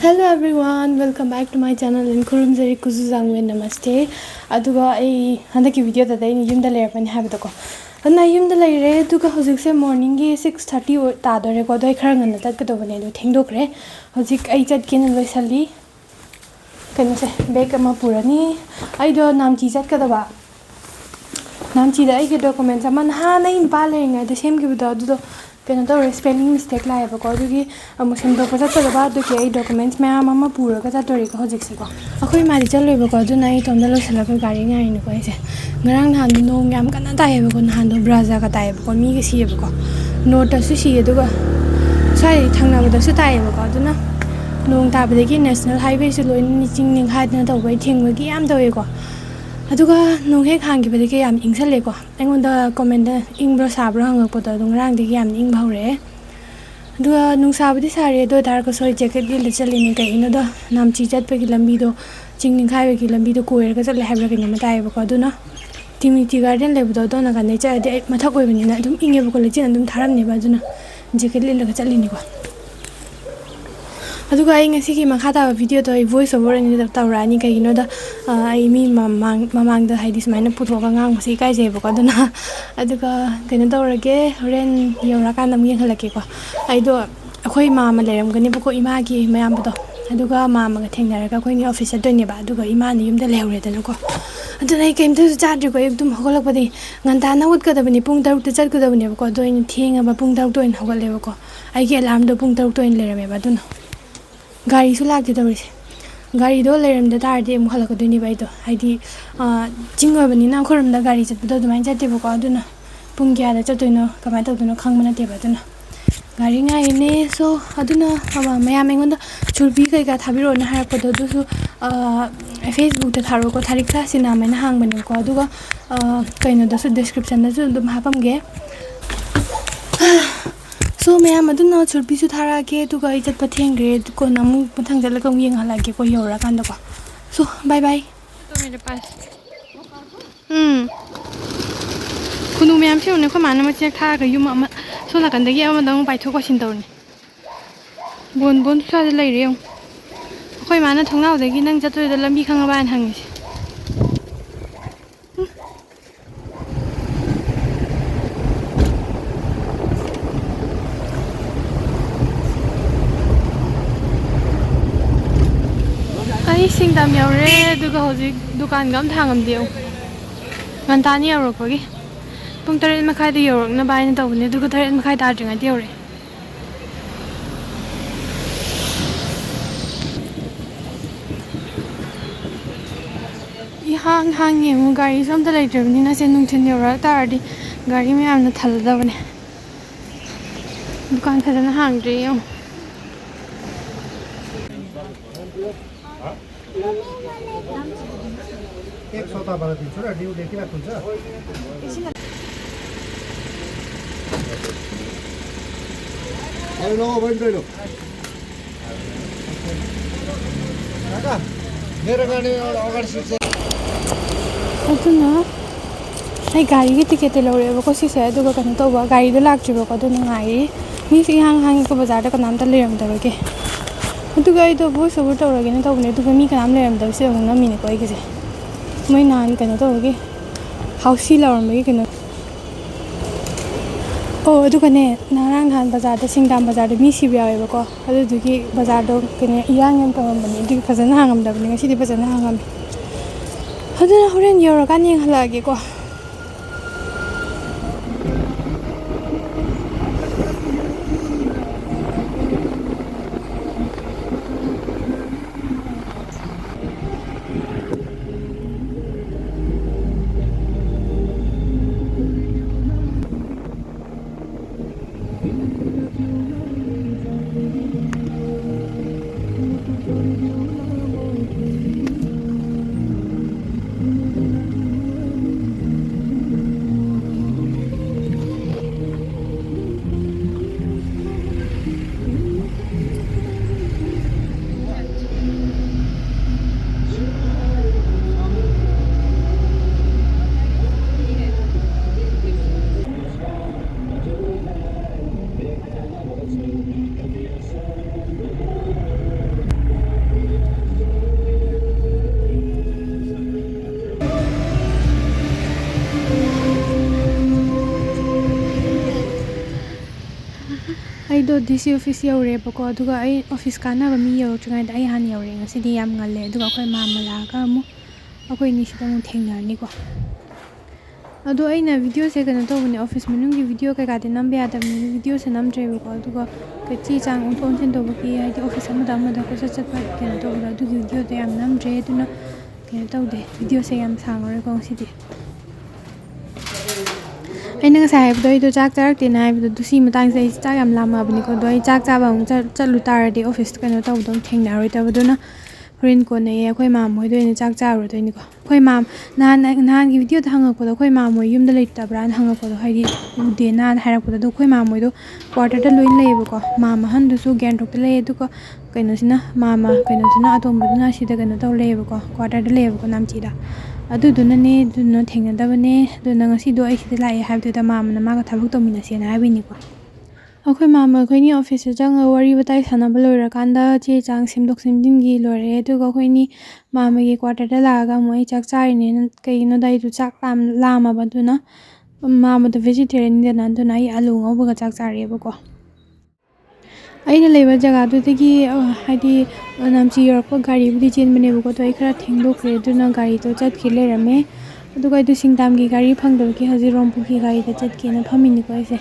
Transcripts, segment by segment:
Hello everyone, welcome back to my channel and Kurumzari Kuzuzangwe Namaste. Aduga I handaki video that I yumda lerpan habitako. And I yumda lere duga hosik morning 6:30 tado record I karang that could over do tindokre. Hosik I chat kin and Vesali. Can say Bekama Purani. I do Namchi Zat Kadaba. Namchi the I documents a man hana in baling at the same give the Canada spelling mistake live because you a Muslim doctor about the documents, my mamma poor Catholic Hosixico. A queen might tell you because tonight on the local carrying in the way. Grand hand no yam can die on hand of Braza Katay, or me is here because no Tassushi Duga. Sorry, Tanga with the Sutai Goduna. No Tabaki National Highway saloon hiding the waiting with Yam Doego. Aduga nung hek hang gibi deke yam ing sale ko engon da comment ing bro sabra hang ko da dung rang deke yam ing bhaure aduga nung sabdi sare do dar ko soi jacket gi lechali ni kai ino da namchi chat pe gi lambi do chingning khai be gi lambi do koer ga chale habra gi na tai ba ko aduna timiti garden le do na ga ne cha de mathak oi bani na dum inge ba ko le chin dum tharam ne ba aduna jacket le la ga chali ni ko aduga ai ngasi ki makhata video to voice over ni da tawrani kai no da ai mi mamang da haidi smaina puthoga ngang si kai je ba duna aduga kaina tawrage ren yora kan nam yeng halake ko ai do akhoi mama leram gani ba ko ima gi mayam ba do aduga mama ga thengnara ka khoi ni office do ni ba aduga ima ni yum da lehre da ko aduna ai kaim tu charge ko ekdum hogolak ba di nganta na ut ka da bani pung 6 ta chat ko da bani ko do ni thenga ba pung 6 to in hogol le ko ai ge alarm do pung 6 to in le me ba duna Gari su lag the Gari do lerem the tardy Muhalakaduni by the ID Jingabani now Kurum the Gari at the mind at Tibokaduna Pungia the Chatuno, Kamato no Kangmana Tibatuna. Garinga in so Aduna Mayaming on the Chulpika got Habiro and Harapodo Facebook the Thariktha Sinam and Hangman in Koduga kind of the description that will happen gay. So ma'am, I don't know should be Sutara ke to go at Pating grade, Konamu, Patangalakum Yang Halaki for your Rakandako. So bye bye. Kunu ma'am, she only come on, check her, you mamma, so like on the Yamadong by 2 Washington. Bon to the lady. Koi mana Tong out the Ginang to the lambiga and hangs. I sing them your red to go to Kangam Tangam deal. Mantani Europe. Punctor in Makai the York, no buying it over to go there in Makai Darjing at Yori. Hanging Gary some the later, Nina Sendington Yora Tardy, Gary me am the Taladone. You can't have a hungry. एक सौता बार दिन्छु र due देखिरहेको हुन्छ hello बन्दैलो काका मेरो गाडी अगाडि seat aduna ai gari gi ticket lore ba ko si se aduga kan to ba gari do lak chibo ko do ngai mi si hang ko bazar da ka nam ta leram da ke aduga ai do bo so to ro ge na to ne aduga mi ka nam leram da se ngam mi ne ko ai ge mai nan kan to ge hausi laram ba ge na oh aduga ne narang han bazar da singdam bazar da mi si bya ba ko adu du gi bazar do ke ne yang ngam to ba ni du phajana hangam da ni si di phajana hangam aduna horen yora kan yang halage ko ꯑꯩꯗꯣ DC office ꯌꯧꯔꯦꯕꯀꯣ ꯑꯗꯨꯒ ꯑꯩ office ꯀꯥꯟꯅꯕ ꯃꯤ ꯌꯧꯔꯛꯇ꯭ꯔꯤꯉꯩꯗ ꯑꯩ ꯍꯥꯟꯅ ꯌꯧꯔꯦ ꯉꯁꯤꯗꯤ ꯌꯥꯝ ꯉꯜꯂꯦ ꯑꯗꯨꯒ ꯑꯩꯈꯣꯏ ꯃꯥꯝꯃ ꯂꯥꯛꯑꯒ ꯑꯃꯨꯛ ꯑꯩꯈꯣꯏ ꯑꯅꯤꯁꯤꯗ ꯑꯃꯨꯛ ꯊꯦꯡꯅꯔꯅꯤꯀꯣ ꯑꯗꯣ ꯑꯩꯅ ꯚꯤꯗꯤꯑꯣꯁꯦ ꯀꯩꯅꯣ ꯇꯧꯕꯅꯦ ꯑꯣꯐꯤꯁ ꯃꯅꯨꯡꯒꯤ ꯚꯤꯗꯤꯑꯣ ꯀꯩꯀꯥꯗꯤ ꯅꯝꯕ ꯌꯥꯗꯕꯅꯤꯅ ꯚꯤꯗꯤꯑꯣꯁꯦ ꯅꯝꯗ꯭ꯔꯦꯕꯀꯣ ꯑꯗꯨꯒ ꯆꯦ ꯆꯥꯡ ꯑꯣꯟꯊꯣꯛ ꯑꯣꯟꯁꯤꯟ ꯇꯧꯕꯒꯤ ꯍꯥꯏꯗꯤ ꯑꯣꯐꯤꯁ ꯑꯃꯗ ꯀꯣꯏꯆꯠ ꯆꯠꯄ ꯀꯩꯅꯣ ꯇꯧꯕꯗꯣ ꯑꯗꯨꯒꯤ ꯚꯤꯗꯤꯑꯣꯗꯣ ꯌꯥꯝ ꯅꯝꯗ꯭ꯔꯦ ꯑꯗꯨꯅ kaya tawde video se yam sangore ko sidi aina nga sai habdo ido chak charak te na habdo dusi matang se chak yam lama abni ko doi chak chaba ang chatlu taradi office kano tawdom thengna roi tabaduna rin ko ne khoi mam moi doi ne chak charu doi ni ko khoi mam nan gi video da hangak ko khoi mam moi yum da leit tabran hangak ko haidi ude nan harak ko do khoi mam moi do quarter da loin lei ko mam han du su gen rok da lei du ko kaino sina mama kaino sina atom buduna sida kaino taw lei ko quarter da lei ko namchi da aduduna ne duna thengnadabane duna ngasi do ai sida lai habdu da mama na ma ga thabak tomina sena habini ko akhoi mama khoi ni office jang wari batai sanaba loira kanda che chang simdok simdin gi lore du ga khoi ni mama gi quarter da la ga moi chak chari ne kai no dai du chak lama ba duna mama da vegetarian da nan duna ai alu ngob ga chak chari ba ko aina leba jaga du dagi haidi namchi yorko gari budi chen bane ba ko to ai khara thengdo khre duna gari to chat ki le rame du ga du singdam gi gari phangdo ki haji rompu ki gari da chat ki na phamini ko ise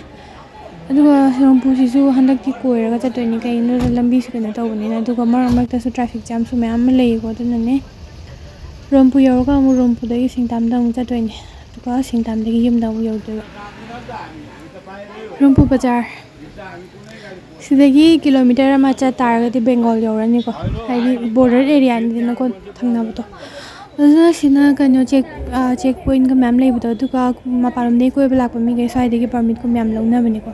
aduga rompu si su handak ki koira ga chat ni kai no lambi su kana taw ni na aduga mar ta su traffic jam su mayam lei ko duna ne rompu yorga mu rompu da singdam da mu chat ni aduga singdam da gi yum da mu yordo rompu bazar sidagi kilometer ama cha taragati bengal yorani ko haidi border area ni na ko thangna buto azna sina kanyo check point ka ma'am lei buto duka maparam nei ko belak mi ge sai degi permit ko ma'am launa bani ko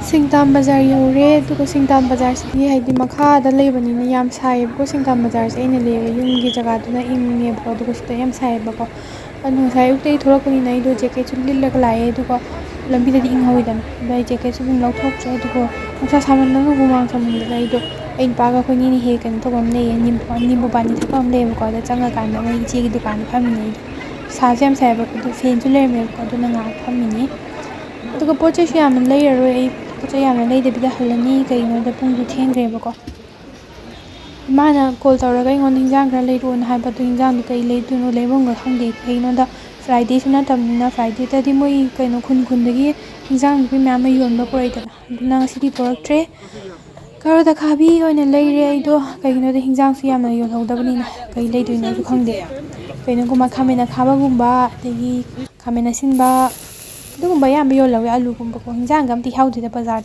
Singtam bazar yore duka Singtam bazar si haidi makha da leibani ni yam sai ko Singtam bazar se ina leba yung gi jaga duna inge ba duka sita yam sai ba ko anu sai ukte thorakuni nai do jacket chulil la lai duka lambi da ing hoidan bai jacket su bum lauthok che duka sa saman na gumang samun da do ain pa ga khoni ni he kan to gam nei nim bo pani thapam le ko da changa kan da mai che gi dukan phami nei sa jam sai ba du fen chu le me ko duna nga phami ni duka poche shi am lai ro ai poche yam lai de bida halani kai no da pung du thengre ba ko mana call tawra ga ngon hingjang ra lei ron ha ba du hingjang du kai lei du no lei bong ga khang de kai no da friday suna tam na friday ta di moi kai no khun da gi hingjang du ma ma yon ba ko rai da na ngasi di torak tre karo da khabi oina lei re ai do kai no da hingjang su yam na yon hau da bani na kai lei du no su khang de kai no kuma khamena khaba gumba de gi khamena sin ba dugumba yam yo lawe alu gumba ko hingjang gam ti hau de bazar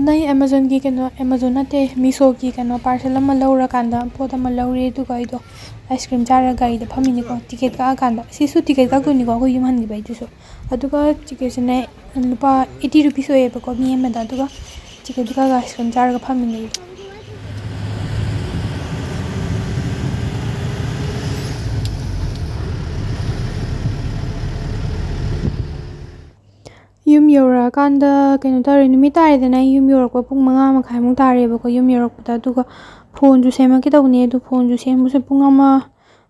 nai amazon gi kano amazon ate miso gi kano parcel ama laura kanda pot ama laure du ga ido ice cream jara ga ida phamini ko ticket ka kanda sisu ticket ka ko ni ko yum han gi bai du so aduga ticket ne lupa 80 rupees oye ko mi em da aduga ticket ka ice cream jara ga phamini yum yora kanda kaino tare numi tare da na yum yorok pa pung manga ma khai mung tare ba ko yum yorok pa du ga phone ju sema ki tawne du phone ju sem bu se pung ama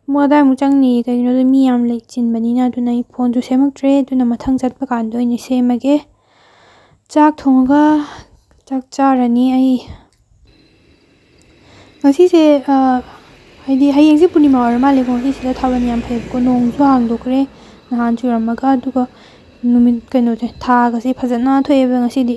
mo da mu chang ni kaino da mi yam le chin bani na du nai phone ju semak tre du na mathang chat pa kan do ni sema ge chak thong ga chak charani ai ngasi se haidi hayeng se punima or ma le ko si se thawan yam phai ko nong ju hang do kre nahan chu rama ga du ga numit kaino the tha ga se phajana thoe ba ngasi di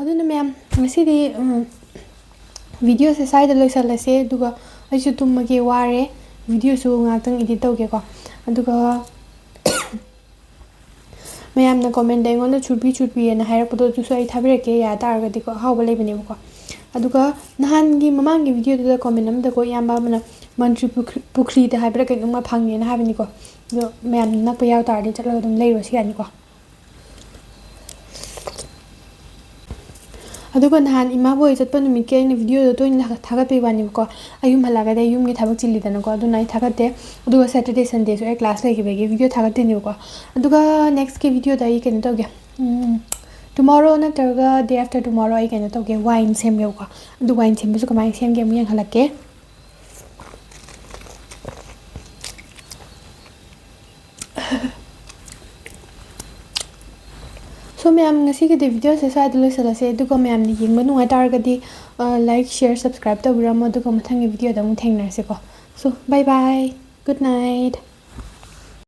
aduna ma'am ngasidi video se side loisalase aduga aisu tummage ware video su ngatang edit tawge ko aduga mayam na comment da ngon chutbi na hair podo tu sai thabireke ya targa diko hawba lebani ko aduga nahan gi mamang gi video da comment am da ko yamba mana mantri pukri da habra ke ngma phangni na habani ko do mayam nak pa yaw tar di chatla dum leiro si ani ko aduga nahan ima boy chatpa numit ke ni video do toin la thaga pe bani ko ayum halaga da yum gi thabak chili da na ko adu nai thagate aduga saturday sunday so e class lagi bege video thagate ni ko aduga next ke video da I ken to ge tomorrow na targa day after tomorrow I ken to ge wine sem ge ko adu wine sem su kamai sem ge mu yang halake so ma'am ngasi ke video se sa dilo sala se du ko ma'am ni ying manu atar ga di like share subscribe to bra mo du ko mathang video da mu thengna se ko so bye bye good night